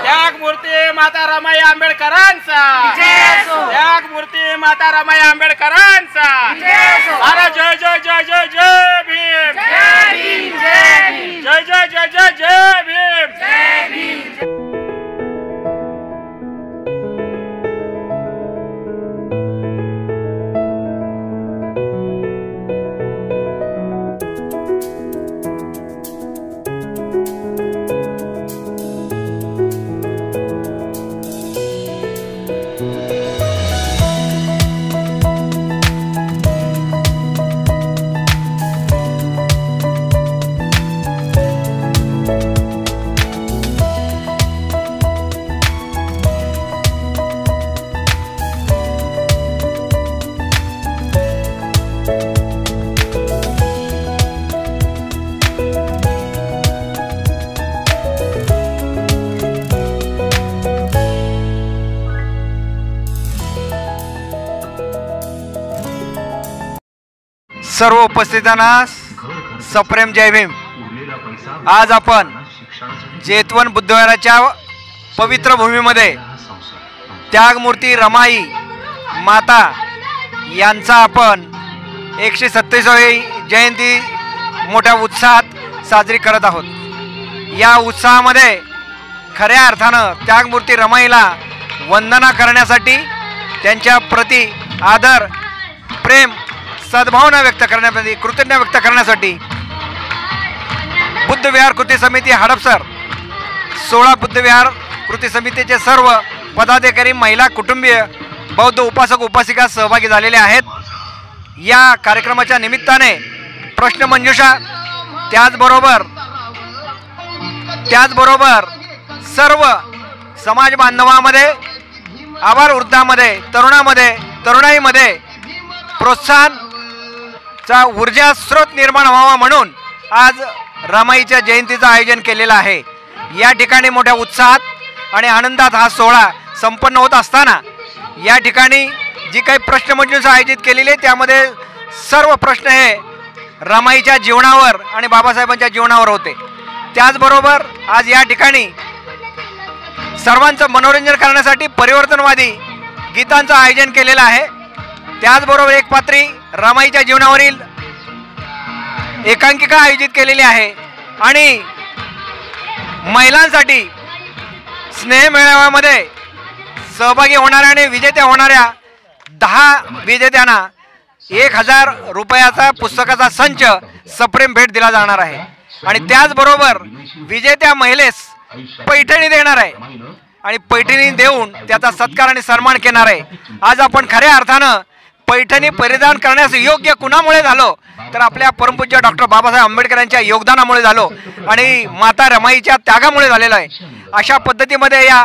त्यागमूर्ती माता रमाई आंबेडकरांचा, त्यागमूर्ती माता रमाई आंबेडकरांचा। अरे जय जय जय जय जय भीम, जय जय जय जय जय भीम। सर्व उपस्थितांना सप्रेम जय भीम। आज आपण जेतवन बुद्धविहाराच्या पवित्र भूमीमध्ये त्यागमूर्ती रमाई माता यांचा आपण 127वी जयंती मोठ्या उत्साहात साजरी करत आहोत। या उत्साहामध्ये खऱ्या अर्थानं त्यागमूर्ती रमाईला वंदना करण्यासाठी, त्यांच्या प्रति आदर, प्रेम, सद्भावना व्यक्त करण्यासाठी, कृतज्ञता व्यक्त करण्यासाठी बुद्धविहार कृती समिती हडपसर, 16 बुद्धविहार कृती समितीचे सर्व पदाधिकारी, महिला, कुटुंबीय, बौद्ध उपासक उपासिका सहभागी झालेले आहेत। या कार्यक्रमाच्या निमित्ताने प्रश्नमंजुषा, त्याचबरोबर सर्व समाज बांधवांमध्ये, आभार वृद्धामध्ये, तरुणामध्ये, तरुणाईमध्ये प्रोत्साहनचा ऊर्जा स्रोत निर्माण व्हावा म्हणून आज रमाईच्या जयंतीचं आयोजन केलेलं आहे। या ठिकाणी मोठ्या उत्साहात आणि आनंदात हा सोहळा संपन्न होत असताना या ठिकाणी जी काही प्रश्नमंजुषा आयोजित केलेली आहे त्यामध्ये सर्व प्रश्न हे रमाईच्या जीवनावर आणि बाबासाहेबांच्या जीवनावर होते। त्याचबरोबर आज या ठिकाणी सर्वांचं मनोरंजन करण्यासाठी परिवर्तनवादी गीतांचं आयोजन केलेलं आहे। त्याचबरोबर एक पात्री रमाईच्या जीवनावरील एकांकिका आयोजित केलेली आहे आणि महिलांसाठी स्नेह मेळाव्यामध्ये सहभागी होणाऱ्या आणि विजेत्या होणाऱ्या 10 विजेत्यांना 1000 रुपयाचा पुस्तकाचा संच सप्रेम भेट दिला जाणार आहे आणि त्याचबरोबर विजेत्या महिलेस पैठणी देणार आहे आणि पैठणी देऊन त्याचा सत्कार आणि सन्मान केणार आहे। आज आपण खऱ्या अर्थानं पैठणी परिधान करण्यास योग्य कुणामुळे झालो तर आपल्या परमपूज्य डॉक्टर बाबासाहेब आंबेडकरांच्या योगदानामुळे झालो आणि माता रमाईच्या त्यागामुळे झालेलं आहे। अशा पद्धतीमध्ये या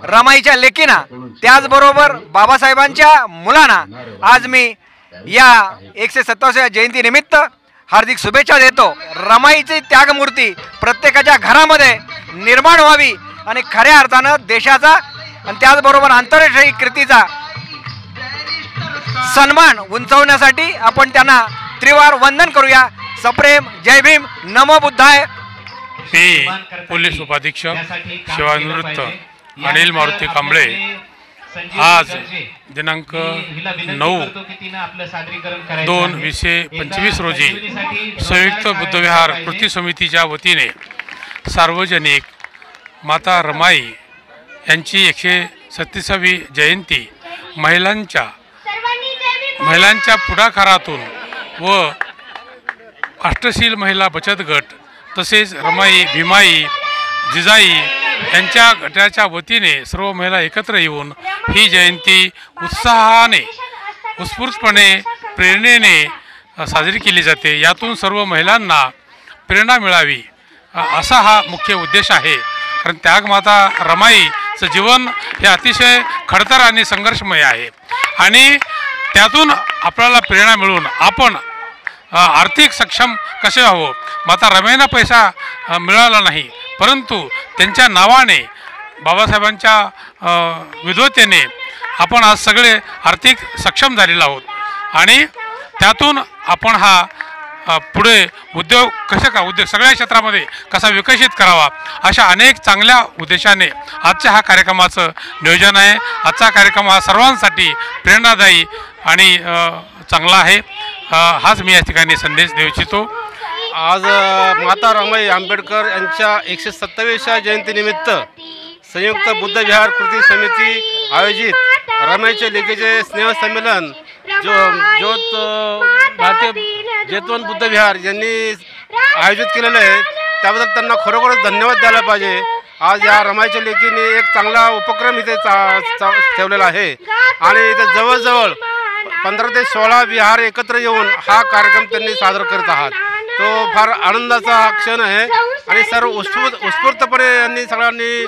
रमाईच्या लेकींना, त्याचबरोबर बाबासाहेबांच्या मुलांना आज मी या 127व्या जयंतीनिमित्त हार्दिक शुभेच्छा देतो। रमाईची त्यागमूर्ती प्रत्येकाच्या घरामध्ये निर्माण व्हावी आणि खऱ्या अर्थानं देशाचा आणि त्याचबरोबर आंतरराष्ट्रीय कीर्तीचा सन्मान उंचावण्यासाठी आपण त्यांना त्रिवार वंदन करूया। सप्रेम जय भीम, नमो बुद्धाय। मी पोलीस उपाधीक्षक सेवानिवृत्त अनिल मारुती कांबळे आज दिनांक 9/2/2025 रोजी संयुक्त बुद्धविहार कृती समितीच्या वतीने सार्वजनिक माता रमाई यांची 137वी जयंती महिलांच्या पुढाकारातून व अष्टशील महिला बचत गट तसेच रमाई, भीमाई, जिजाई यांच्या गटाच्या वतीने सर्व महिला एकत्र येऊन ही जयंती उत्साहाने, उत्स्फूर्तपणे, प्रेरणेने साजरी केली जाते। यातून सर्व महिलांना प्रेरणा मिळावी असा हा मुख्य उद्देश आहे। कारण त्यागमाता रमाईचं जीवन हे अतिशय खडतर आणि संघर्षमय आहे आणि त्यातून आपल्याला प्रेरणा मिळून आपण आर्थिक सक्षम कसे व्हावं। माता रमाईंना पैसा मिळाला नाही, परंतु त्यांच्या नावाने, बाबासाहेबांच्या विद्वतेने आपण आज सगळे आर्थिक सक्षम झालेलो आहोत आणि त्यातून आपण हा पुढे उद्योग सगळ्या क्षेत्रामध्ये कसा विकसित करावा अशा अनेक चांगल्या उद्देशाने आजच्या हा कार्यक्रमाचं नियोजन आहे. आजचा कार्यक्रम हा सर्वांसाठी प्रेरणादायी आणि चांगला आहे. हाच मी या ठिकाणी संदेश देऊ इच्छितो. आज माता रमाई आंबेडकर यांच्या 127व्या जयंतीनिमित्त संयुक्त बुद्ध विहार कृती समिती आयोजित रमाईच्या लेखीचे स्नेहसंमेलन भारतीय जेतवन बुद्ध विहार यांनी आयोजित केलेलं आहे. त्याबद्दल त्यांना खरोखरच धन्यवाद द्यायला पाहिजे. आज या रमाईच्या लेखीने एक चांगला उपक्रम इथे ठेवलेला आहे आणि इथे जवळजवळ 15 ते 16 विहार एकत्र येऊन हा कार्यक्रम त्यांनी साजरा करत आहात. तो फार आनंदाचा क्षण आहे आणि सर्व उत्स्फूर्तपणे यांनी सगळ्यांनी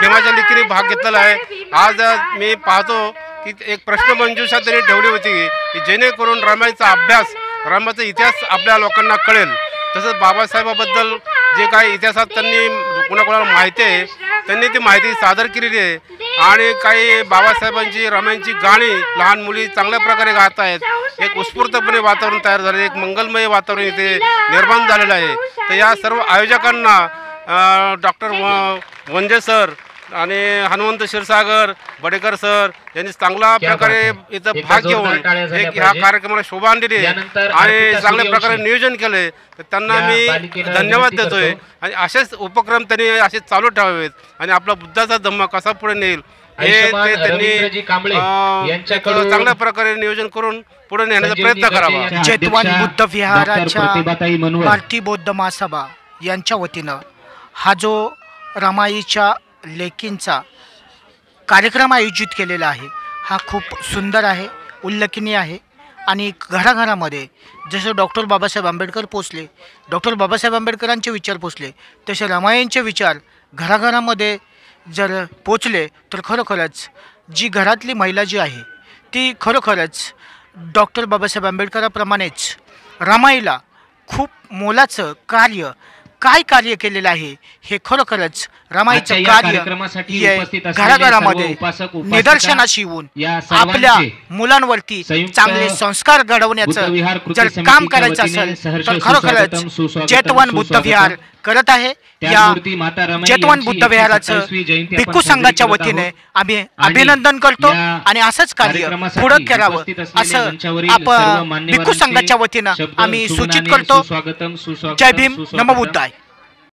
भीमाच्या लेखीने भाग घेतलेला आहे. आज मी पाहतो की एक प्रश्नमंजुषा त्यांनी ठेवली होती की जेणेकरून रमाईचा अभ्यास रमाईचा इतिहास आपल्या लोकांना कळेल. तसंच बाबासाहेबाबद्दल जे काही इतिहासात त्यांनी कोणाकोणाला माहिती आहे त्यांनी ती माहिती सादर केलेली आहे आणि काही बाबासाहेबांची रमाईची गाणी लहान मुली चांगल्या प्रकारे गात आहेत. एक उत्स्फूर्तपणे वातावरण तयार झालं, एक मंगलमय वातावरण इथे निर्माण झालेलं आहे. तर या सर्व आयोजकांना डॉक्टर वंजे सर आणि हनुमंत क्षीरसागर बडेकर सर यांनी चांगल्या प्रकारे इथं भाग घेऊन एक ह्या कार्यक्रमाला शोभा आणलेली आहे आणि चांगल्या प्रकारे नियोजन केले. तर त्यांना मी धन्यवाद देतोय आणि असेच उपक्रम त्यांनी असे चालू ठेवावेत आणि आपला बुद्धाचा धम्म कसा पुढे नेईल हे ते त्यांनी चांगल्या प्रकारे नियोजन करून पुढे नेण्याचा प्रयत्न करावा. जेतवन बुद्ध विहाराच्या भारतीय बौद्ध महासभा यांच्या वतीनं हा जो रमाईच्या लेकींचा कार्यक्रम आयोजित केलेला आहे हा खूप सुंदर आहे, उल्लेखनीय आहे आणि घराघरामध्ये जसं डॉक्टर बाबासाहेब आंबेडकर पोचले, डॉक्टर बाबासाहेब आंबेडकरांचे विचार पोचले तसे रमाईंचे विचार घराघरामध्ये जर पोचले तर खरोखरच जी घरातली महिला जी आहे ती खरोखरच डॉक्टर बाबासाहेब आंबेडकरांप्रमाणेच रमाईला खूप मोलाचं कार्य केलेलं आहे हे खरोखरच रमाईचं कार्य घराघरामध्ये निदर्शनास येऊन आपल्या मुलांवरती चांगले संस्कार घडवण्याचं जर काम करायचं असेल तर खरोखरच जेतवन बुद्ध विहार करत आहे. या जेतवन बुद्ध विहाराचं भिक्खू संघाच्या वतीने आम्ही अभिनंदन करतो आणि असंच कार्य पुढे करावं असं आपण भिक्खू संघाच्या वतीनं आम्ही सूचित करतो. जय भीम, नमो बुद्धाय.